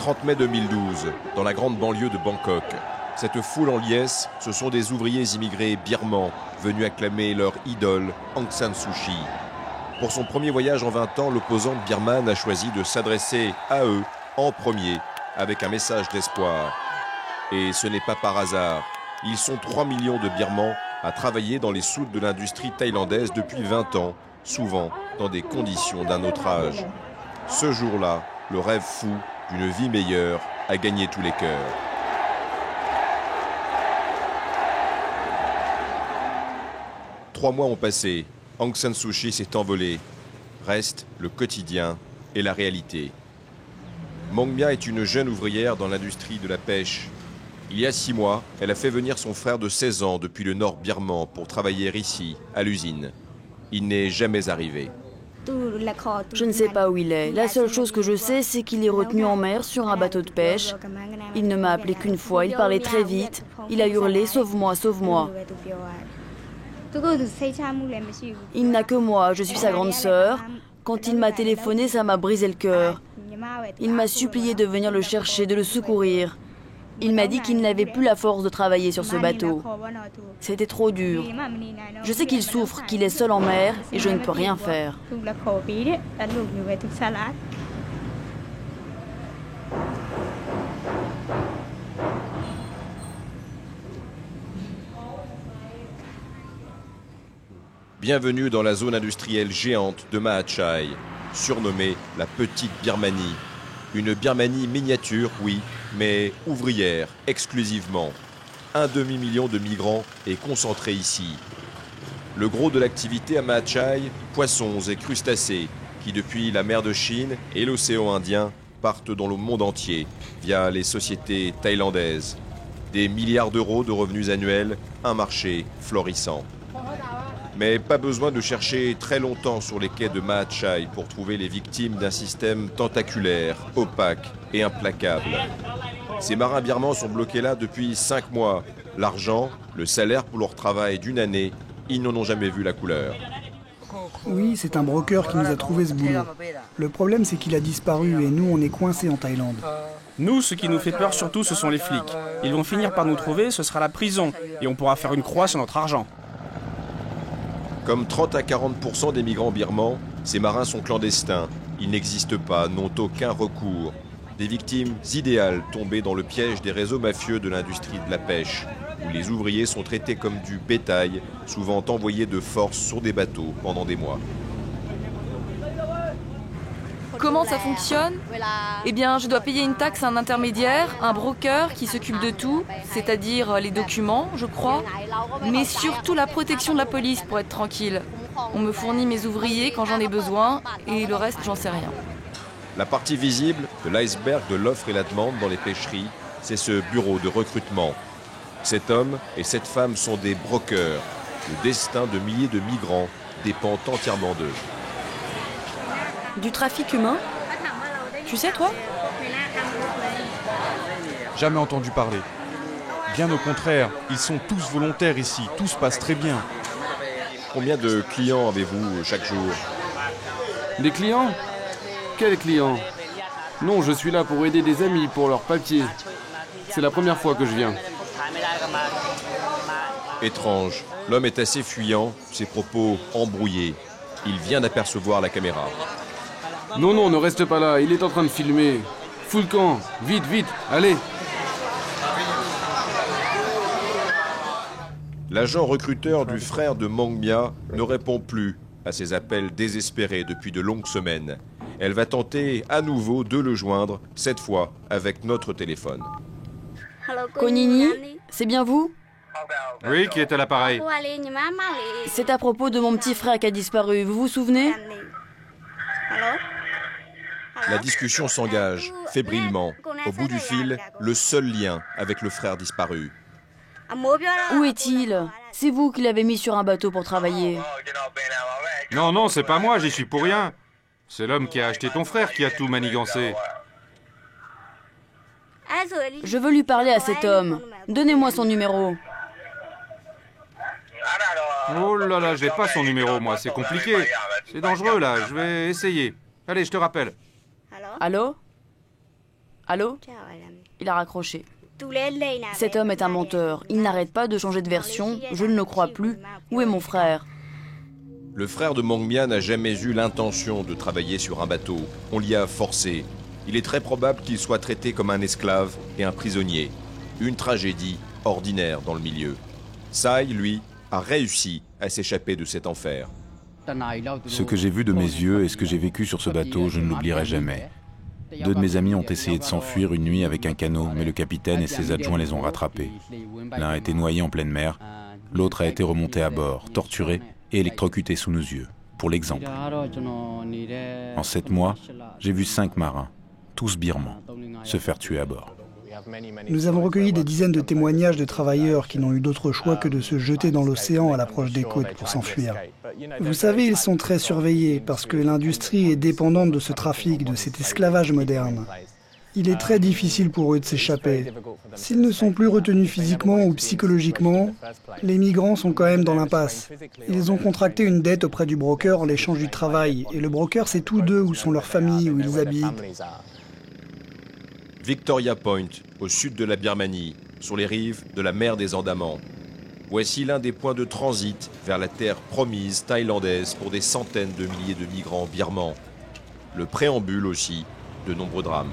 30 mai 2012, dans la grande banlieue de Bangkok. Cette foule en liesse, ce sont des ouvriers immigrés birmans venus acclamer leur idole, Aung San Suu Kyi. Pour son premier voyage en 20 ans, l'opposante birmane a choisi de s'adresser à eux en premier, avec un message d'espoir. Et ce n'est pas par hasard. Ils sont 3 millions de Birmans à travailler dans les soutes de l'industrie thaïlandaise depuis 20 ans, souvent dans des conditions d'un autre âge. Ce jour-là, le rêve fou d'une vie meilleure a gagné tous les cœurs. Trois mois ont passé, Aung San Suu Kyi s'est envolée. Reste le quotidien et la réalité. Maung Mya est une jeune ouvrière dans l'industrie de la pêche. Il y a 6 mois, elle a fait venir son frère de 16 ans depuis le nord birman pour travailler ici, à l'usine. Il n'est jamais arrivé. Je ne sais pas où il est. La seule chose que je sais, c'est qu'il est retenu en mer sur un bateau de pêche. Il ne m'a appelé qu'une fois, il parlait très vite. Il a hurlé « Sauve-moi, sauve-moi ». Il n'a que moi, je suis sa grande sœur. Quand il m'a téléphoné, ça m'a brisé le cœur. Il m'a supplié de venir le chercher, de le secourir. Il m'a dit qu'il n'avait plus la force de travailler sur ce bateau. C'était trop dur. Je sais qu'il souffre, qu'il est seul en mer et je ne peux rien faire. Bienvenue dans la zone industrielle géante de Maha Chai, surnommée la Petite Birmanie. Une Birmanie miniature, oui, mais ouvrière exclusivement. 1 demi-million de migrants est concentré ici. Le gros de l'activité à Maha Chai, poissons et crustacés, qui depuis la mer de Chine et l'océan Indien partent dans le monde entier via les sociétés thaïlandaises. Des milliards d'euros de revenus annuels, un marché florissant. Mais pas besoin de chercher très longtemps sur les quais de Maha Chai pour trouver les victimes d'un système tentaculaire, opaque et implacable. Ces marins birmans sont bloqués là depuis 5 mois. L'argent, le salaire pour leur travail d'une année, ils n'en ont jamais vu la couleur. Oui, c'est un broker qui nous a trouvé ce boulot. Le problème, c'est qu'il a disparu et nous, on est coincés en Thaïlande. Nous, ce qui nous fait peur surtout, ce sont les flics. Ils vont finir par nous trouver, ce sera la prison, et on pourra faire une croix sur notre argent. Comme 30 à 40% des migrants birmans, ces marins sont clandestins. Ils n'existent pas, n'ont aucun recours. Des victimes idéales tombées dans le piège des réseaux mafieux de l'industrie de la pêche, où les ouvriers sont traités comme du bétail, souvent envoyés de force sur des bateaux pendant des mois. Comment ça fonctionne? Eh bien, je dois payer une taxe à un intermédiaire, un broker qui s'occupe de tout, c'est-à-dire les documents, je crois, mais surtout la protection de la police pour être tranquille. On me fournit mes ouvriers quand j'en ai besoin, et le reste, j'en sais rien. La partie visible de l'iceberg de l'offre et la demande dans les pêcheries, c'est ce bureau de recrutement. Cet homme et cette femme sont des brokers. Le destin de milliers de migrants dépend entièrement d'eux. Du trafic humain? Tu sais, toi? Jamais entendu parler. Bien au contraire, ils sont tous volontaires ici, tout se passe très bien. Combien de clients avez-vous chaque jour? Des clients? Quels clients? Non, je suis là pour aider des amis pour leurs papiers. C'est la première fois que je viens. Étrange. L'homme est assez fuyant, ses propos embrouillés. Il vient d'apercevoir la caméra. Non, non, ne reste pas là, il est en train de filmer. Fous le camp, vite, vite, allez. L'agent recruteur du frère de Maung Mya ne répond plus à ses appels désespérés depuis de longues semaines. Elle va tenter à nouveau de le joindre, cette fois avec notre téléphone. Konini, c'est bien vous? Oui, qui est à l'appareil? C'est à propos de mon petit frère qui a disparu, vous vous souvenez? La discussion s'engage, fébrilement. Au bout du fil, le seul lien avec le frère disparu. Où est-il? C'est vous qui l'avez mis sur un bateau pour travailler. Non, non, c'est pas moi, j'y suis pour rien. C'est l'homme qui a acheté ton frère qui a tout manigancé. Je veux lui parler à cet homme. Donnez-moi son numéro. Oh là là, j'ai pas son numéro, moi, c'est compliqué. C'est dangereux, là, je vais essayer. Allez, je te rappelle. Allô? Allô? Il a raccroché. Cet homme est un menteur. Il n'arrête pas de changer de version. Je ne le crois plus. Où est mon frère? Le frère de Mangmia n'a jamais eu l'intention de travailler sur un bateau. On l'y a forcé. Il est très probable qu'il soit traité comme un esclave et un prisonnier. Une tragédie ordinaire dans le milieu. Sai, lui, a réussi à s'échapper de cet enfer. Ce que j'ai vu de mes yeux et ce que j'ai vécu sur ce bateau, je ne l'oublierai jamais. 2 de mes amis ont essayé de s'enfuir une nuit avec un canot, mais le capitaine et ses adjoints les ont rattrapés. L'un a été noyé en pleine mer, l'autre a été remonté à bord, torturé et électrocuté sous nos yeux, pour l'exemple. En 7 mois, j'ai vu 5 marins, tous birmans, se faire tuer à bord. Nous avons recueilli des dizaines de témoignages de travailleurs qui n'ont eu d'autre choix que de se jeter dans l'océan à l'approche des côtes pour s'enfuir. Vous savez, ils sont très surveillés parce que l'industrie est dépendante de ce trafic, de cet esclavage moderne. Il est très difficile pour eux de s'échapper. S'ils ne sont plus retenus physiquement ou psychologiquement, les migrants sont quand même dans l'impasse. Ils ont contracté une dette auprès du broker en l'échange du travail, et le broker sait tous d'eux où sont leurs familles, où ils habitent. Victoria Point, au sud de la Birmanie, sur les rives de la mer des Andamans. Voici l'un des points de transit vers la terre promise thaïlandaise pour des centaines de milliers de migrants birmans. Le préambule aussi de nombreux drames.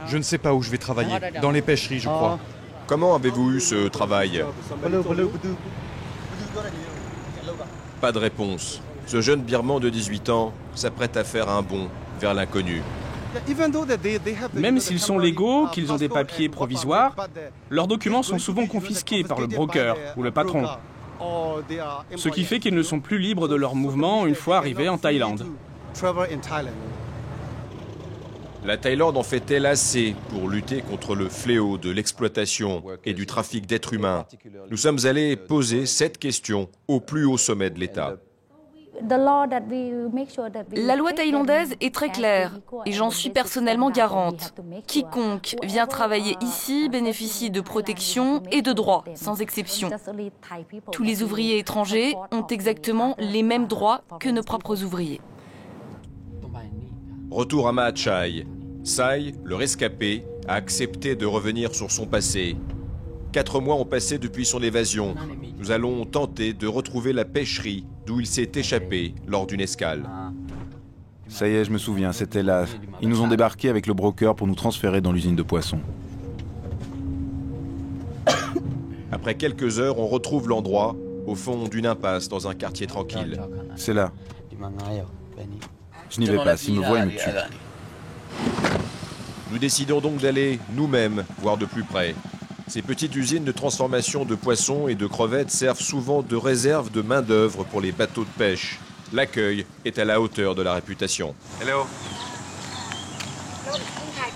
Je ne sais pas où je vais travailler. Dans les pêcheries, je crois. Comment avez-vous eu ce travail? Pas de réponse. Ce jeune Birman de 18 ans s'apprête à faire un bond vers l'inconnu. Même s'ils sont légaux, qu'ils ont des papiers provisoires, leurs documents sont souvent confisqués par le broker ou le patron. Ce qui fait qu'ils ne sont plus libres de leur mouvement une fois arrivés en Thaïlande. La Thaïlande en fait-elle assez pour lutter contre le fléau de l'exploitation et du trafic d'êtres humains? Nous sommes allés poser cette question au plus haut sommet de l'État. La loi thaïlandaise est très claire et j'en suis personnellement garante. Quiconque vient travailler ici bénéficie de protection et de droits, sans exception. Tous les ouvriers étrangers ont exactement les mêmes droits que nos propres ouvriers. Retour à Mahat Chaï. Sai, le rescapé, a accepté de revenir sur son passé. 4 mois ont passé depuis son évasion. Nous allons tenter de retrouver la pêcherie d'où il s'est échappé lors d'une escale. Ça y est, je me souviens, c'était là. Ils nous ont débarqués avec le broker pour nous transférer dans l'usine de poissons. Après quelques heures, on retrouve l'endroit, au fond d'une impasse dans un quartier tranquille. C'est là. Je n'y vais pas, s'ils me voient, ils me tuent. Nous décidons donc d'aller nous-mêmes voir de plus près. Ces petites usines de transformation de poissons et de crevettes servent souvent de réserve de main-d'œuvre pour les bateaux de pêche. L'accueil est à la hauteur de la réputation. Hello.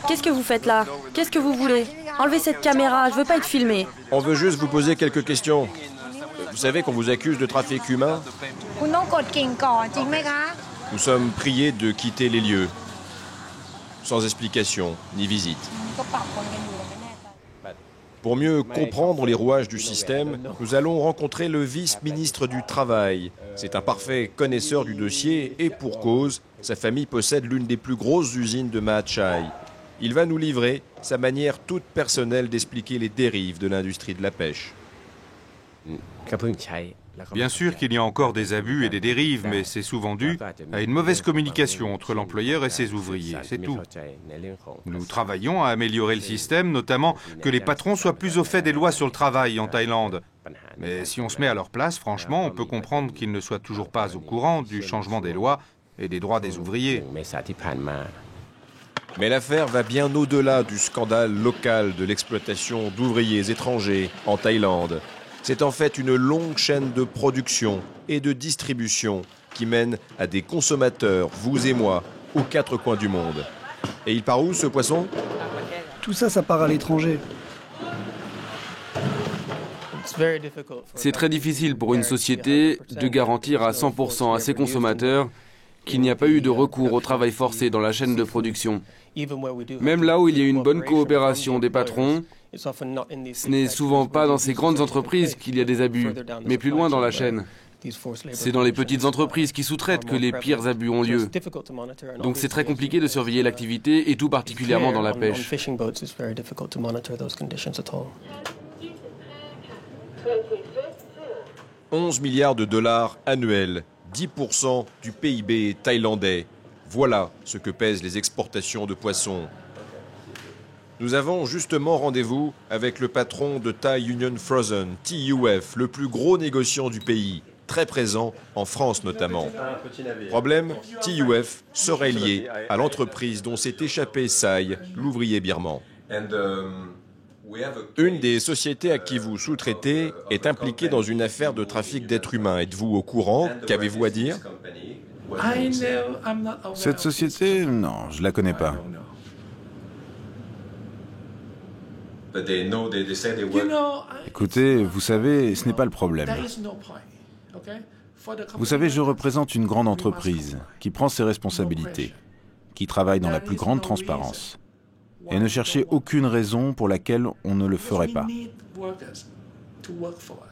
Qu'est-ce que vous faites là? Qu'est-ce que vous voulez? Enlevez cette caméra, je veux pas être filmé. On veut juste vous poser quelques questions. Vous savez qu'on vous accuse de trafic humain? Nous sommes priés de quitter les lieux, sans explication ni visite. Pour mieux comprendre les rouages du système, nous allons rencontrer le vice-ministre du Travail. C'est un parfait connaisseur du dossier et pour cause, sa famille possède l'une des plus grosses usines de Mahat Chaï. Il va nous livrer sa manière toute personnelle d'expliquer les dérives de l'industrie de la pêche. Bien sûr qu'il y a encore des abus et des dérives, mais c'est souvent dû à une mauvaise communication entre l'employeur et ses ouvriers, c'est tout. Nous travaillons à améliorer le système, notamment que les patrons soient plus au fait des lois sur le travail en Thaïlande. Mais si on se met à leur place, franchement, on peut comprendre qu'ils ne soient toujours pas au courant du changement des lois et des droits des ouvriers. Mais l'affaire va bien au-delà du scandale local de l'exploitation d'ouvriers étrangers en Thaïlande. C'est en fait une longue chaîne de production et de distribution qui mène à des consommateurs, vous et moi, aux 4 coins du monde. Et il part où, ce poisson? Tout ça, ça part à l'étranger. C'est très difficile pour une société de garantir à 100% à ses consommateurs qu'il n'y a pas eu de recours au travail forcé dans la chaîne de production. Même là où il y a une bonne coopération des patrons, ce n'est souvent pas dans ces grandes entreprises qu'il y a des abus, mais plus loin dans la chaîne. C'est dans les petites entreprises qui sous-traitent que les pires abus ont lieu. Donc c'est très compliqué de surveiller l'activité, et tout particulièrement dans la pêche. 11 milliards de dollars annuels, 10% du PIB thaïlandais. Voilà ce que pèsent les exportations de poissons. Nous avons justement rendez-vous avec le patron de Thai Union Frozen, TUF, le plus gros négociant du pays, très présent en France notamment. Problème, TUF serait lié à l'entreprise dont s'est échappé Sai, l'ouvrier birman. Une des sociétés à qui vous sous-traitez est impliquée dans une affaire de trafic d'êtres humains. Êtes-vous au courant? Qu'avez-vous à dire? Cette société, non, je la connais pas. Écoutez, vous savez, ce n'est pas le problème. Vous savez, je représente une grande entreprise qui prend ses responsabilités, qui travaille dans la plus grande transparence. Et ne cherchez aucune raison pour laquelle on ne le ferait pas.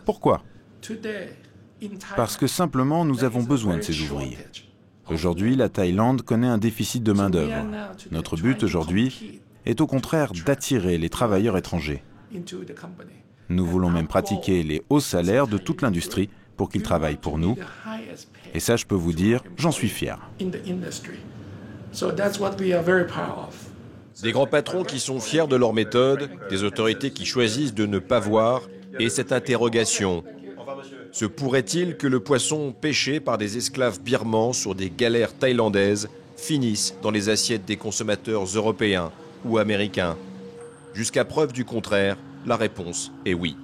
Pourquoi? Parce que simplement, nous avons besoin de ces ouvriers. Aujourd'hui, la Thaïlande connaît un déficit de main-d'œuvre. Notre but aujourd'hui est au contraire d'attirer les travailleurs étrangers. Nous voulons même pratiquer les hauts salaires de toute l'industrie pour qu'ils travaillent pour nous. Et ça, je peux vous dire, j'en suis fier. Des grands patrons qui sont fiers de leur méthode, des autorités qui choisissent de ne pas voir, et cette interrogation. Se pourrait-il que le poisson pêché par des esclaves birmans sur des galères thaïlandaises finisse dans les assiettes des consommateurs européens ou américains? Jusqu'à preuve du contraire, la réponse est oui.